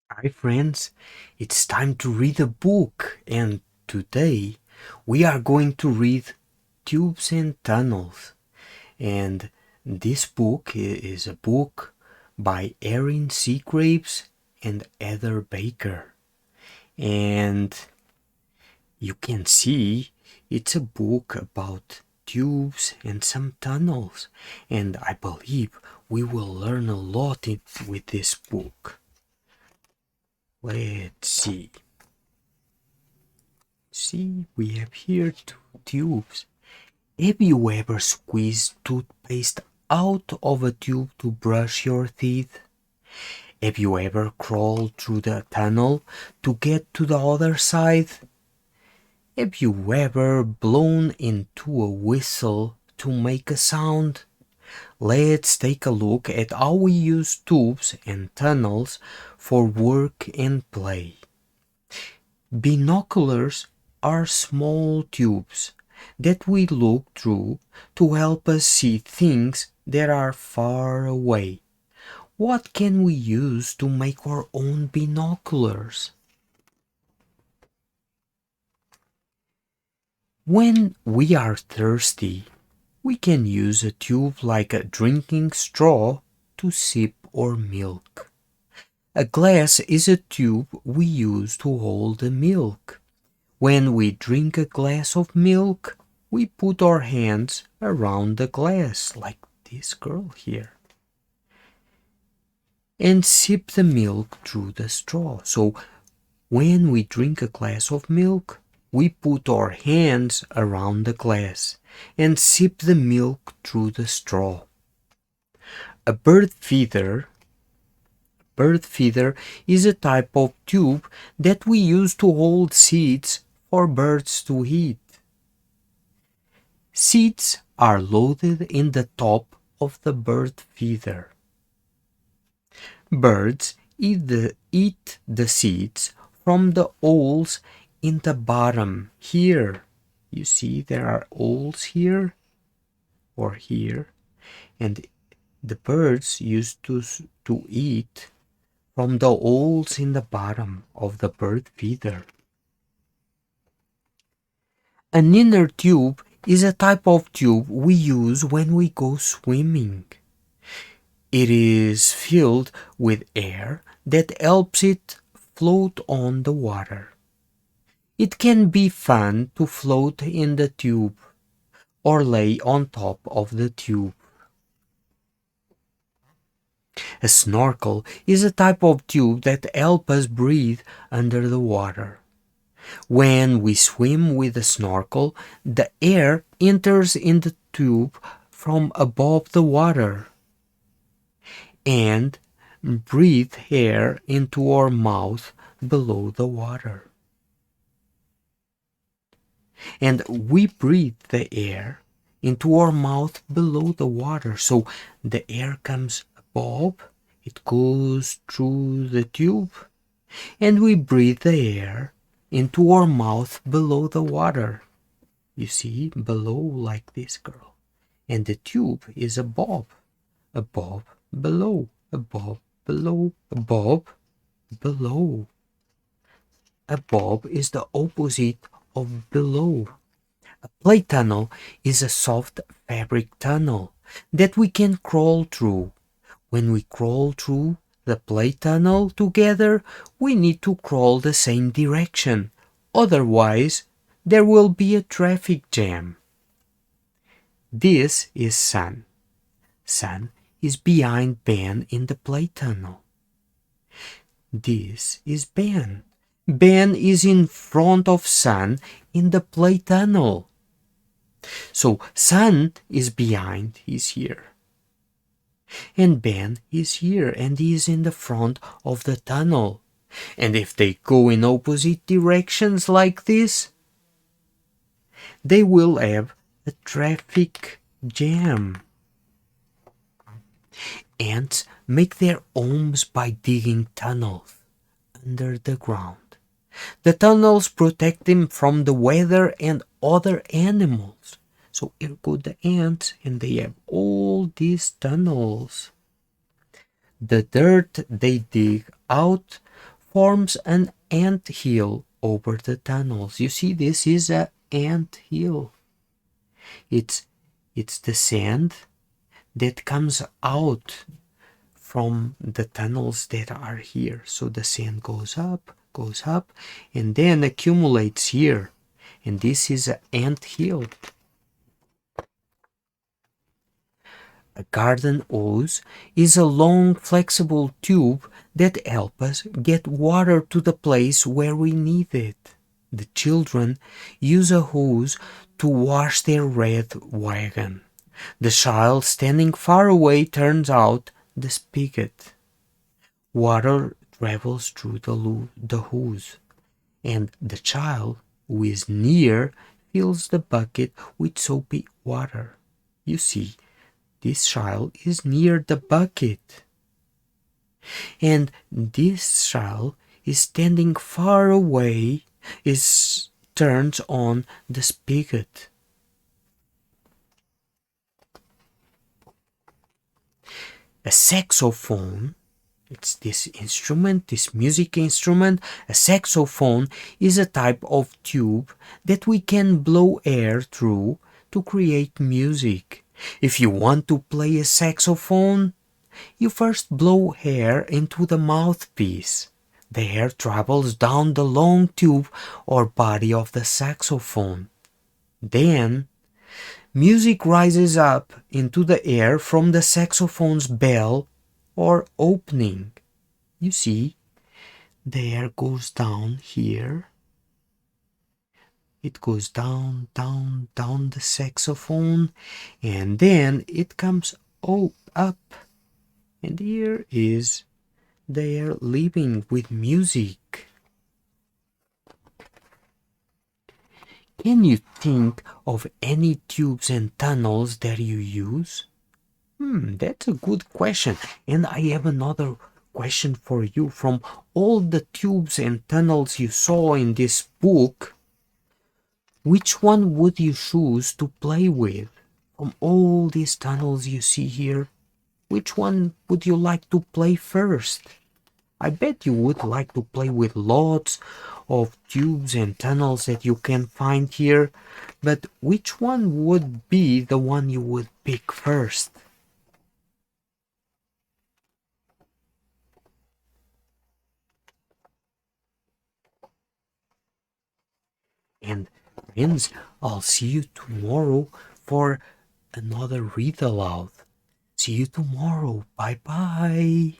Hi friends, it's time to read a book, and today we are going to read Tubes and Tunnels. And this book is a book by Erin Seagraves and Heather Baker. And you can see it's a book about tubes and some tunnels, and I believe we will learn a lot with this book. Let's see. See, we have here two tubes. Have you ever squeezed toothpaste out of a tube to brush your teeth? Have you ever crawled through the tunnel to get to the other side? Have you ever blown into a whistle to make a sound? Let's take a look at how we use tubes and tunnels for work and play. Binoculars are small tubes that we look through to help us see things that are far away. What can we use to make our own binoculars? When we are thirsty, we can use a tube like a drinking straw to sip our milk. A glass is a tube we use to hold the milk. When we drink a glass of milk, we put our hands around the glass, like this girl here, and sip the milk through the straw. So when we drink a glass of milk, we put our hands around the glass and sip the milk through the straw. A bird feeder is a type of tube that we use to hold seeds for birds to eat. Seeds are loaded in the top of the bird feeder. Birds eat the seeds from the holes in the bottom here. You see there are holes here or here, and the birds used to eat from the holes in the bottom of the bird feeder. An inner tube is a type of tube we use when we go swimming. It is filled with air that helps it float on the water. It can be fun to float in the tube or lay on top of the tube. A snorkel is a type of tube that helps us breathe under the water. When we swim with a snorkel, the air enters in the tube from above the water and breathe air into our mouth below the water. And we breathe the air into our mouth below the water. So the air comes above, it goes through the tube, and we breathe the air into our mouth below the water. You see, below, like this girl. And the tube is above, below, above, below, above, below. Above is the opposite of below. A play tunnel is a soft fabric tunnel that we can crawl through. When we crawl through the play tunnel together, we need to crawl the same direction. Otherwise, there will be a traffic jam. This is Sun. Sun is behind Ben in the play tunnel. This is Ben. Ben is in front of Sun in the play tunnel. So Sun is behind, he's here. And Ben is here and he is in the front of the tunnel. And if they go in opposite directions like this, they will have a traffic jam. Ants make their homes by digging tunnels under the ground. The tunnels protect them from the weather and other animals. So here go the ants, and they have all these tunnels. The dirt they dig out forms an ant hill over the tunnels. You see, this is an ant hill. It's the sand that comes out from the tunnels that are here. So the sand goes up, and then accumulates here. And this is an ant hill. A garden hose is a long flexible tube that helps us get water to the place where we need it. The children use a hose to wash their red wagon. The child standing far away turns out the spigot. Water travels through the hose, and the child who is near fills the bucket with soapy water. You see, this child is near the bucket, and this child is standing far away, turns on the spigot. A saxophone, it's this instrument, this music instrument. A saxophone is a type of tube that we can blow air through to create music. If you want to play a saxophone, you first blow air into the mouthpiece. The air travels down the long tube or body of the saxophone. Then, music rises up into the air from the saxophone's bell or opening. You see, the air goes down here. It goes down, down, down the saxophone, and then it comes up. And here is the air living with music. Can you think of any tubes and tunnels that you use? That's a good question. And I have another question for you. From all the tubes and tunnels you saw in this book, which one would you choose to play with? From all these tunnels you see here, which one would you like to play first? I bet you would like to play with lots of tubes and tunnels that you can find here, but which one would be the one you would pick first? And friends, I'll see you tomorrow for another read aloud. See you tomorrow. Bye bye.